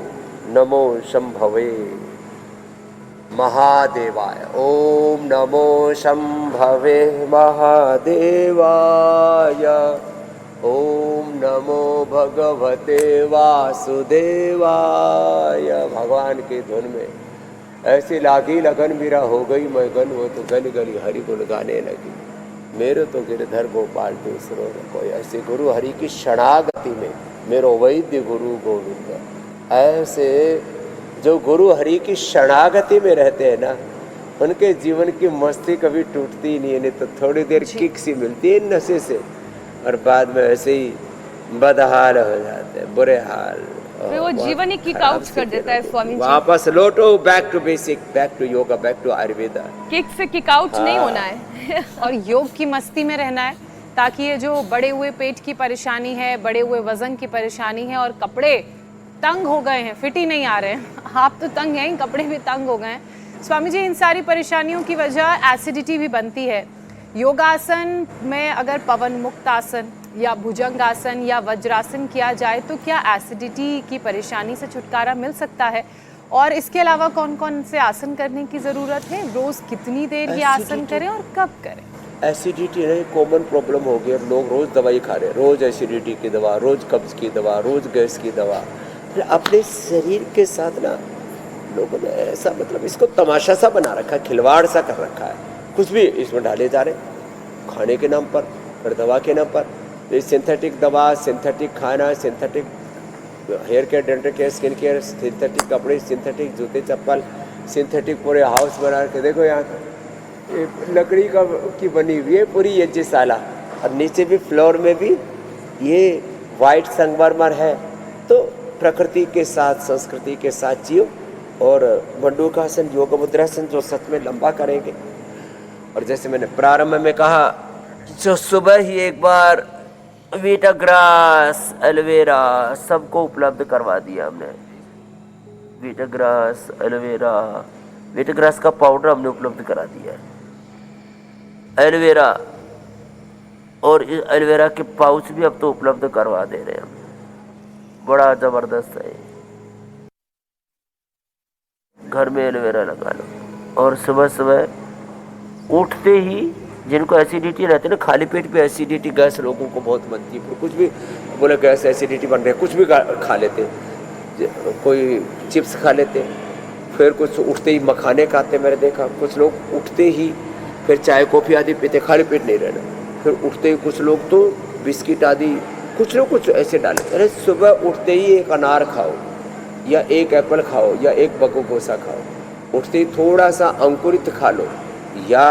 नमो शंभवे महादेवाय, ओम नमो शंभवे महादेवाय, ओम नमो भगवते वासुदेवाय। भगवान की धुन में ऐसी लागी लगन मेरा हो गई मैगन, वो तो गली गली हरि गुण गाने लगी। मेरे तो गिरधर गोपाल दूसरो न कोई, ऐसे गुरु हरि की शरणागति में मेरो वैद्य गुरु गोविंद। ऐसे जो गुरु हरि की शरणागति में रहते हैं ना, उनके जीवन की मस्ती कभी टूटती ही नहीं है। नहीं तो थोड़ी देर किक सी मिलती है नशे से और बाद में ऐसे ही बदहाल हो जाते हैं, बुरे हाल, फिर वो जीवन ही किक आउट कर देता है स्वामी जी। वापस लौटो, back to basic, back to yoga, back to Ayurveda. Kick से किक आउट नहीं होना है और योग की मस्ती में रहना है, ताकि ये जो बढ़े हुए पेट की परेशानी है, बढ़े हुए वजन की परेशानी है और कपड़े तंग हो गए हैं, फिट ही नहीं आ रहे हैं, आप तो तंग हैं, कपड़े भी तंग हो गए हैं। स्वामी जी, इन सारी परेशानियों की वजह एसिडिटी भी बनती है। योगासन में अगर पवन मुक्त आसन या भुजंगासन या वज्रासन किया जाए तो क्या एसिडिटी की परेशानी से छुटकारा मिल सकता है? और इसके अलावा कौन कौन से आसन करने की ज़रूरत है? रोज़ कितनी देर ये आसन करें और कब करें? एसिडिटी नहीं कॉमन प्रॉब्लम हो गई, लोग रोज़ दवाई खा रहे हैं, रोज़ एसिडिटी की दवा, रोज़ कब्ज़ की दवा, रोज़ गैस की दवा। अपने शरीर के साथ ना लोगों ने ऐसा मतलब इसको तमाशा सा बना रखा है, खिलवाड़ सा कर रखा है, कुछ भी इसमें डाले जा रहे, खाने के नाम पर और दवा के नाम पर। सिंथेटिक दवा, सिंथेटिक खाना, synthetic hair care, dental care, skin care, synthetic कपड़े, सिंथेटिक जूते चप्पल, सिंथेटिक पूरे हाउस बना के देखो यहाँ लकड़ी की बनी हुई है पूरी यज्ञशाला, और नीचे भी फ्लोर में भी ये वाइट संगमरमर है। तो प्रकृति के साथ, संस्कृति के साथ जियो और मंडूकासन, योग मुद्रासन जो सच में लंबा करेंगे। और जैसे मैंने प्रारंभ में कहा, जो सुबह ही एक बार वीटाग्रास, एलोवेरा सबको उपलब्ध करवा दिया हमने। वीटाग्रास, एलोवेरा, वीटाग्रास का पाउडर हमने उपलब्ध करा दिया है। एलोवेरा, और इस एलोवेरा के पाउच भी अब तो उपलब्ध करवा दे रहे हैं, बड़ा ज़बरदस्त है। घर में एलोवेरा लगा लो, और सुबह सुबह उठते ही जिनको एसिडिटी रहती है ना, खाली पेट पे एसिडिटी गैस लोगों को बहुत बनती है, कुछ भी बोले गैस एसिडिटी बन रही है, कुछ भी खा लेते, कोई चिप्स खा लेते, फिर कुछ उठते ही मखाने खाते, मैंने देखा कुछ लोग उठते ही फिर चाय कॉफ़ी आदि पीते, खाली पेट नहीं रहना, फिर उठते ही कुछ लोग तो बिस्किट आदि कुछ लोग कुछ ऐसे डाले। अरे सुबह उठते ही एक अनार खाओ, या एक एप्पल खाओ, या एक बकोगोसा खाओ, उठते ही थोड़ा सा अंकुरित खा लो, या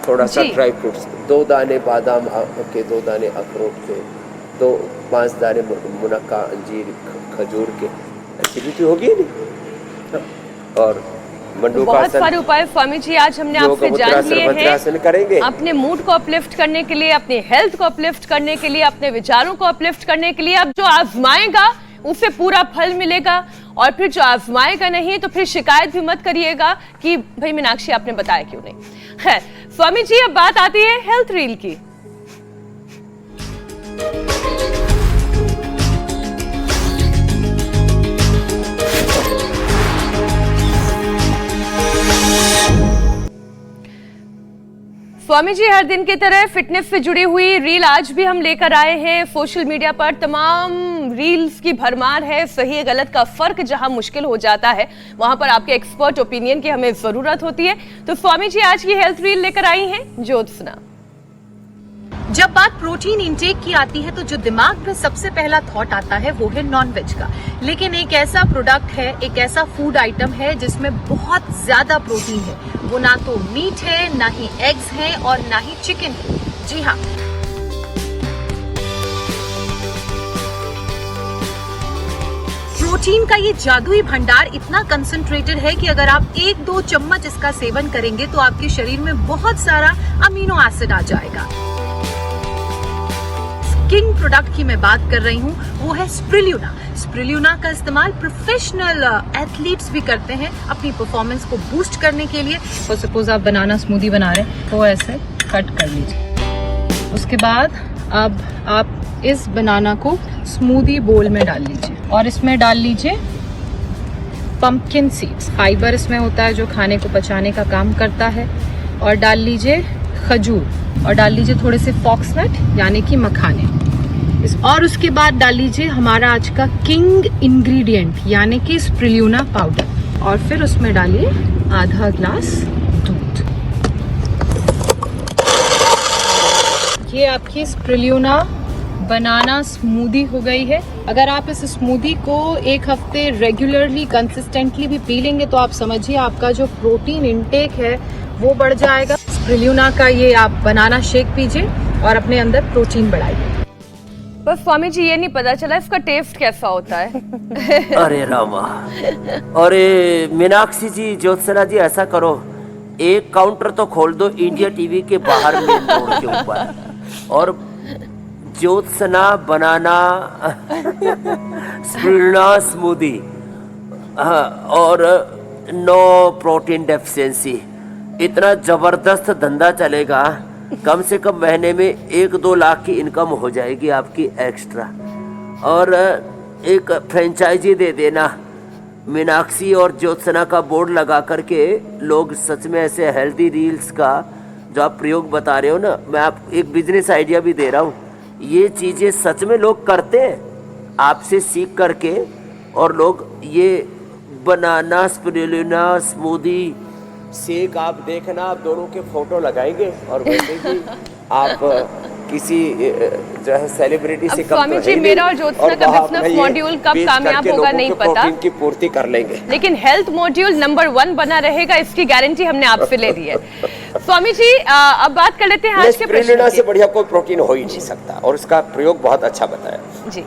थोड़ा सा ड्राई फ्रूट्स, 2 दाने बादाम के, 2 दाने अखरोट के, 5 दाने मुनक्का, अंजीर, खजूर के, एसिडिटी होगी नहीं। और मंडू का बहुत सारे उपाय स्वामी जी आज हमने आपसे जान लिए हैं अपने मूड को अपलिफ्ट करने के लिए, अपनी हेल्थ को अपलिफ्ट करने के लिए, अपने विचारों को अपलिफ्ट करने के लिए। अब जो आजमाएगा उसे पूरा फल मिलेगा, और फिर जो आजमाएगा नहीं तो फिर शिकायत भी मत करिएगा कि भाई मीनाक्षी आपने बताया क्यों नहीं। खैर स्वामी जी, अब बात आती है हेल्थ रील की। स्वामी जी, हर दिन की तरह फिटनेस से जुड़ी हुई रील आज भी हम लेकर आए हैं। सोशल मीडिया पर तमाम रील्स की भरमार है। सही गलत का फर्क जहां मुश्किल हो जाता है, वहां पर आपके एक्सपर्ट ओपिनियन की हमें जरूरत होती है। तो स्वामी जी आज की हेल्थ रील लेकर आई हैं, ज्योत्सना। जब बात प्रोटीन इंटेक की आती है तो जो दिमाग में सबसे पहला थॉट आता है वो है नॉनवेज का। लेकिन एक ऐसा प्रोडक्ट है, एक ऐसा फूड आइटम है जिसमें बहुत ज्यादा प्रोटीन है। वो ना तो मीट है, ना ही एग्स हैं, और ना ही चिकन है। जी हाँ, प्रोटीन का ये जादुई भंडार इतना कंसंट्रेटेड है कि अगर आप 1-2 चम्मच इसका सेवन करेंगे तो आपके शरीर में बहुत सारा अमीनो एसिड आ जाएगा। किंग प्रोडक्ट की मैं बात कर रही हूँ, वो है स्प्रिल्यूना। स्प्रिल्यूना का इस्तेमाल प्रोफेशनल एथलीट्स भी करते हैं अपनी परफॉर्मेंस को बूस्ट करने के लिए। तो सपोज आप बनाना स्मूदी बना रहे हैं तो ऐसे कट कर लीजिए। उसके बाद अब आप इस बनाना को स्मूदी बोल में डाल लीजिए, और इसमें डाल लीजिए पंपकिन सीड्स। फाइबर इसमें होता है जो खाने को पचाने का काम करता है। और डाल लीजिए खजूर, और डाल लीजिए थोड़े से फॉक्सनट यानी कि मखाने। और उसके बाद डाल लीजिए हमारा आज का किंग इंग्रेडिएंट यानी कि स्प्रिल्यूना पाउडर, और फिर उसमें डालिए आधा ग्लास दूध। ये आपकी स्प्रिल्यूना बनाना स्मूदी हो गई है। अगर आप इस स्मूदी को 1 हफ्ते रेगुलरली कंसिस्टेंटली भी पी लेंगे तो आप समझिए आपका जो प्रोटीन इंटेक है वो बढ़ जाएगा। स्प्रिल्यूना का ये आप बनाना शेक पीजिए और अपने अंदर प्रोटीन बढ़ाइए। बस स्वामी जी ये नहीं पता चला इसका टेस्ट कैसा होता है। अरे रामा, अरे मीनाक्षी जी, ज्योत्सना जी, ऐसा करो, एक काउंटर तो खोल दो इंडिया टीवी के बाहर मेन रोड के ऊपर, और ज्योत्सना बनाना स्प्रिल्यूना स्मूदी, और नो प्रोटीन डेफिशिएंसी। इतना जबरदस्त धंधा चलेगा, कम से कम महीने में 1-2 लाख की इनकम हो जाएगी आपकी एक्स्ट्रा। और एक फ्रेंचाइजी दे देना मीनाक्षी और ज्योत्सना का बोर्ड लगा करके। लोग सच में ऐसे हेल्दी रील्स का जो आप प्रयोग बता रहे हो ना, मैं आप एक बिजनेस आइडिया भी दे रहा हूँ। ये चीज़ें सच में लोग करते हैं आपसे सीख करके, और लोग ये बनाना स्प्रिल्यूना स्मूदी शेक आप देखना, आप दोनों के फोटो लगाएंगे, और वैसे ही आप किसी जो है सेलिब्रिटी से कम स्वामी जी, मेरा और ज्योत्सना का बिजनेस मॉड्यूल कब कामयाब होगा नहीं पता, प्रोटीन की पूर्ति कर लेंगे, लेकिन हेल्थ मॉड्यूल नंबर 1 बना रहेगा, इसकी गारंटी हमने आपसे ले ली है। स्वामी जी अब बात कर लेते हैं आज के प्रश्न से बढ़िया कोई प्रोटीन हो ही नहीं सकता, और उसका प्रयोग बहुत अच्छा बताया जी।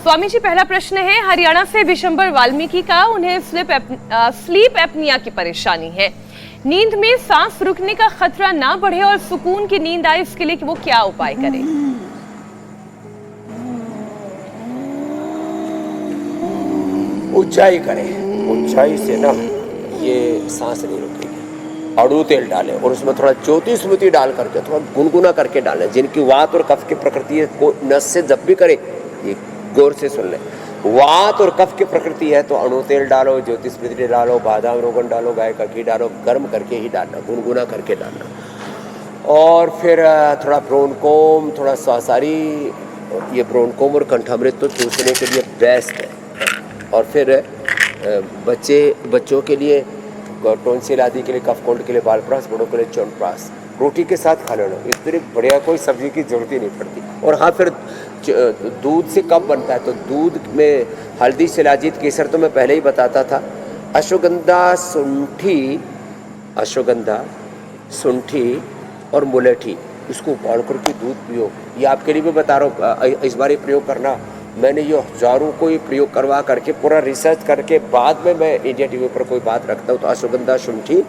स्वामी जी पहला प्रश्न है हरियाणा से विशंबर वाल्मीकि का, उन्हें स्लीप एपनिया की परेशानी है। नींद में सांस रुकने का खतरा ना बढ़े और सुकून की नींद आए, इसके लिए कि वो क्या उपाय करें? ऊंचाई करें, ऊंचाई से ना ये सांस नहीं रुकेगी। अड़ू तेल डालें और उसमें थोड़ा ज्योति स्मृति डाल करके थोड़ा गुनगुना करके डालें। जिनकी वात और कफ की प्रकृति है, को नस से जब भी करे, ये गौर से सुन लें, वात और कफ की प्रकृति है तो अणु तेल डालो, ज्योति स्मृति डालो, बादाम रोगन डालो, गाय का घी डालो, गर्म करके ही डालना, गुनगुना करके डालना। और फिर थोड़ा ब्रोनकोम, थोड़ा सांसारी, ये ब्रोनकोम और कंठामृत तो चूसने के लिए बेस्ट है। और फिर बच्चों के लिए टोंसिल आदि के लिए, कफ कोल्ड के लिए बालप्रास, बड़ों के लिए च्यवनप्राश, रोटी के साथ खा लेना। इस तरह बढ़िया कोई सब्जी की जरूरत ही नहीं पड़ती। और हाँ, फिर दूध से कब बनता है तो दूध में हल्दी, शिलाजीत, केसर तो मैं पहले ही बताता था, अश्वगंधा, सुंठी और मुलेठी, इसको उबाल करके दूध पियो। ये आपके लिए भी बता रहा हूँ, इस बार ये प्रयोग करना। मैंने ये हज़ारों को ये प्रयोग करवा करके पूरा रिसर्च करके बाद में मैं इंडिया टीवी पर कोई बात रखता हूँ। तो अश्वगंधा, शुंठी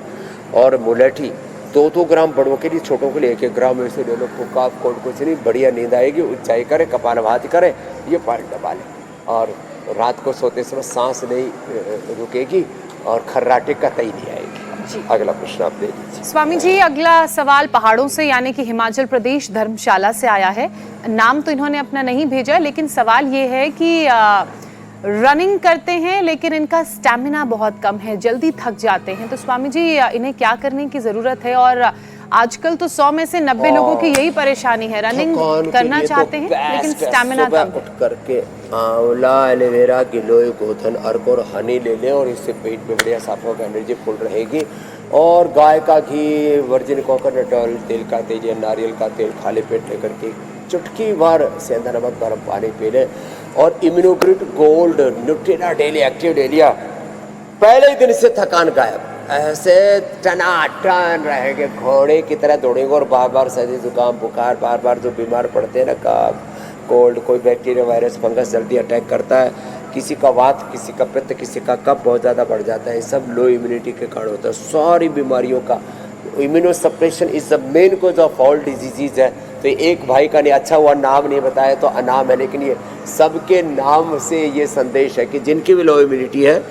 और मुलेठी 2-2 ग्राम, बड़ों के लिए, छोटों के लिए 1-1 ग्राम ऐसे ले लो। काफ कोल्ड कुछ नहीं, बढ़िया नींद आएगी। ऊंचाई करें, कपालभाति करें, ये पानी दबा लें और रात को सोते समय सांस नहीं रुकेगी और खर्राटे का तई नहीं आएगी। अगला प्रश्न आप दे दीजिए। स्वामी जी, अगला सवाल पहाड़ों से यानी कि हिमाचल प्रदेश धर्मशाला से आया है। नाम तो इन्होंने अपना नहीं भेजा, लेकिन सवाल ये है कि रनिंग करते हैं लेकिन इनका स्टैमिना बहुत कम है, जल्दी थक जाते हैं, तो स्वामी जी इन्हें क्या करने की जरूरत है? और आजकल तो 100 में से 90 लोगों की यही परेशानी है, रनिंग करना चाहते हैं लेकिन स्टैमिना कम है। उठ करके आंवला, एलोवेरा, गिलोय, गोधन, अर्क और हनी ले लें और इससे पेट में बढ़िया साफ होकर एनर्जी फुल रहेगी। और गाय का घी, वर्जिन कोकोनट ऑयल, तेल का तेल या नारियल का तेल खाली पेट लेकर के चुटकी भर सेंधा नमक गर्म पानी पी लें। और Immunogrid gold, Nutrela daily active daliya, पहले ही दिन से थकान गायब, ऐसे टनाटन रहेंगे, घोड़े की तरह दौड़ेंगे। और बार बार सर्दी जुकाम बुखार, बार बार जो बीमार पड़ते हैं ना, कफ कोल्ड, कोई बैक्टीरिया वायरस फंगस जल्दी अटैक करता है, किसी का वात, किसी का पित्त, किसी का कफ बहुत ज़्यादा बढ़ जाता है, सब लो इम्यूनिटी के कारण होता है। सारी बीमारियों का immunosuppression is the main cause of all disease है। तो एक भाई का नहीं, अच्छा हुआ नाम नहीं बताया तो अनाम है, लेकिन ये सबके नाम से ये संदेश है कि जिनकी भी लो इम्यूनिटी है,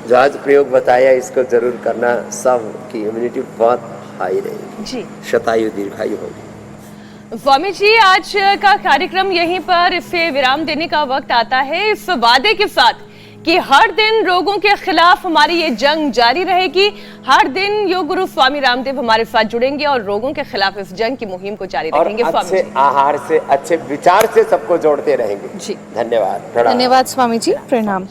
जो आज प्रयोग बताया इसको जरूर करना, सब की इम्यूनिटी बहुत हाई रहेगी जी, शतायु दीर्घायु होगी। स्वामी जी, आज का कार्यक्रम यहीं पर इसे विराम देने का वक्त आता है, इस वादे के साथ कि हर दिन रोगों के खिलाफ हमारी ये जंग जारी रहेगी। हर दिन योग गुरु स्वामी रामदेव हमारे साथ जुड़ेंगे और रोगों के खिलाफ इस जंग की मुहिम को जारी रखेंगे। और अच्छे आहार से, अच्छे विचार से सबको जोड़ते रहेंगे जी। धन्यवाद। धन्यवाद स्वामी जी, प्रणाम।